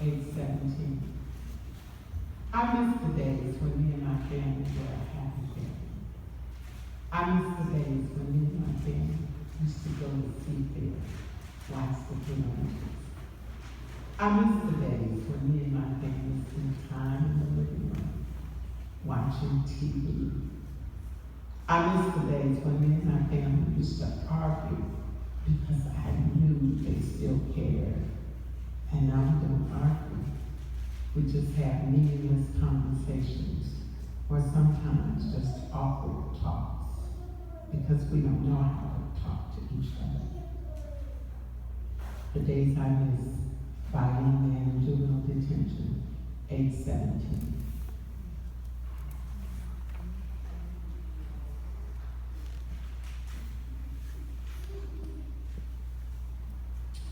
age 17. I miss the days when me and my family were a happy family. I miss the days when me and my family used to go to Seafield, watch the Olympics. I miss the days when me and my family spent time in the living room, watching TV. I miss the days when me and my family used to argue because I knew they still cared. And now we don't argue. We just have meaningless conversations, or sometimes just awkward talks, because we don't know how to talk to each other. The days I miss, fighting men in juvenile detention, age 17.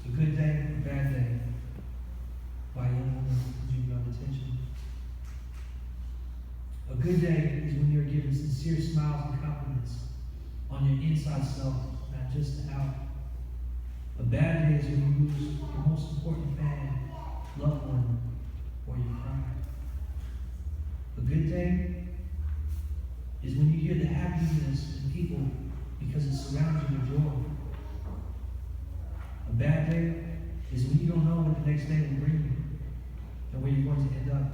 A good day, a bad day. Why young woman in juvenile detention? A good day is when you're given sincere smiles and compliments on your inside self, not just the out. A bad day is when you lose your most important fan, loved one, or you cry. A good day is when you hear the happiness in people because it surrounds you with joy. A bad day is when you don't know what the next day will bring you and where you're going to end up.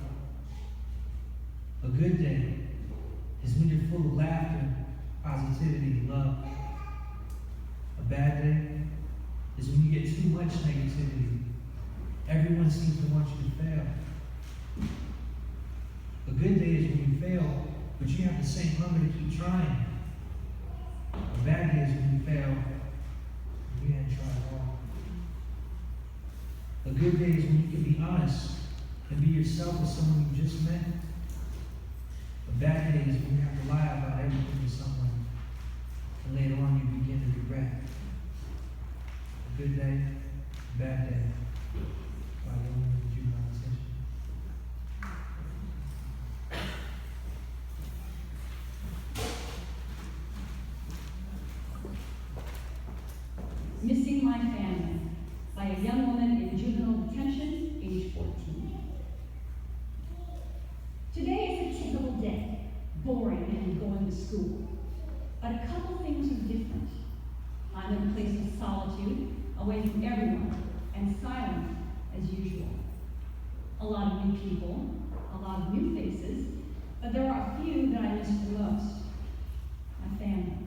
A good day is when you're full of laughter, positivity, and love. A bad day is when you get too much negativity. Everyone seems to want you to fail. A good day is when you fail, but you have the same hunger to keep trying. A bad day is when you fail and you hadn't tried at all. A good day is when you can be honest and be yourself with someone you just met. A bad day is when you have to lie about everything to someone and later on you begin to regret. A good day, a bad day. By the woman in juvenile detention. Missing My Family by a young woman in juvenile detention, age 14. Today is a typical day, boring and going to school. But a couple things are different. I'm in a place of solitude, away from everyone, and silent as usual. A lot of new people, a lot of new faces, but there are a few that I miss the most. My family.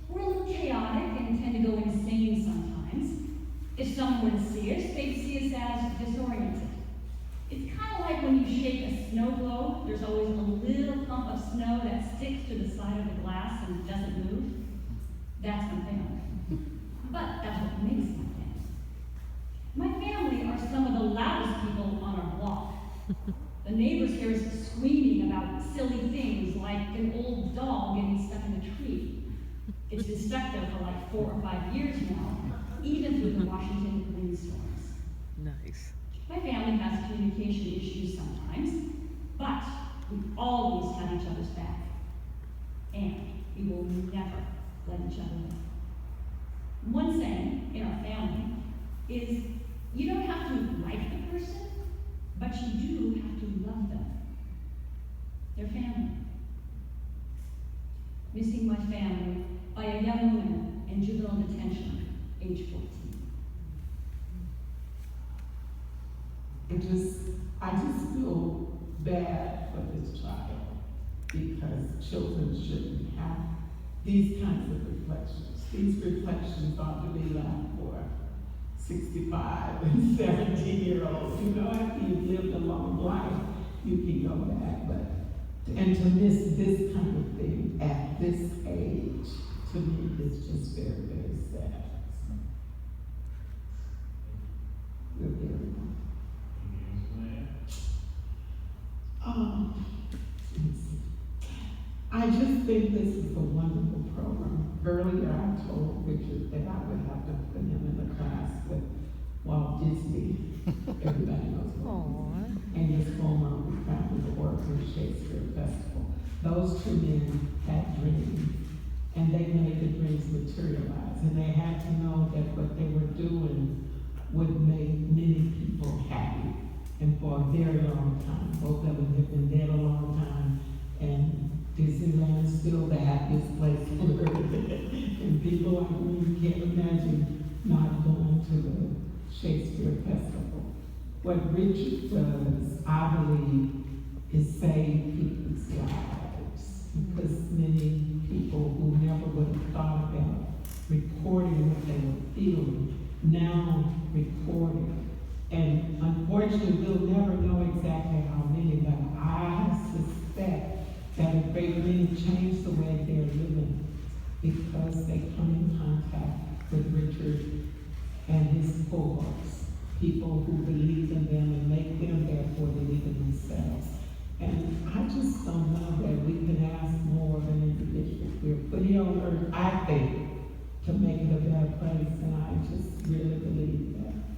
We're a little chaotic and tend to go insane sometimes. If someone were to see us, they'd see us as disoriented. It's kind of like when you shake a snow globe, there's always a little clump of snow that sticks to the side of the glass and doesn't move. That's my family. But that's what makes my family. My family are some of the loudest people on our block. The neighbors hear us screaming about silly things like an old dog getting stuck in a tree. It's been stuck there for like 4 or 5 years now, even through the Washington windstorms. Nice. My family has communication issues sometimes, but we always have each other's back. And we will never let each other win. One saying in our family is, you don't have to like the person, but you do have to love them. They're family. Missing My Family by a young woman in juvenile detention, age 14. I just feel bad for this child because children shouldn't have these kinds of reflections. These reflections ought to be left for 65 and 17-year-olds. You know, after you've lived a long life, you can go back, and to miss this kind of thing at this age, to me, is just very, very sad. We're very I just think this is a wonderful program. Earlier, I told Richard that I would have to put him in the class with Walt Disney. Everybody knows Walt Disney. And his former founded the Oracle Shakespeare Festival. Those two men had dreams, and they made the dreams materialize. And they had to know that what they were doing would make many people happy. And for a very long time, both of them have been dead a long time, and Disneyland is still the happiest place on earth. And people like me can't imagine not going to the Shakespeare Festival. What Richard does, I believe, is save people's lives. Because many people who never would have thought about recording what they were feeling, now record it. And unfortunately, we'll never know exactly how many, but I suspect that a great many change the way they're living because they come in contact with Richard and his cohorts, people who believe in them and make them therefore believe in themselves. And I just don't know that we can ask more of an individual. We're put here on earth, I think, to make it a better place, and I just really believe that.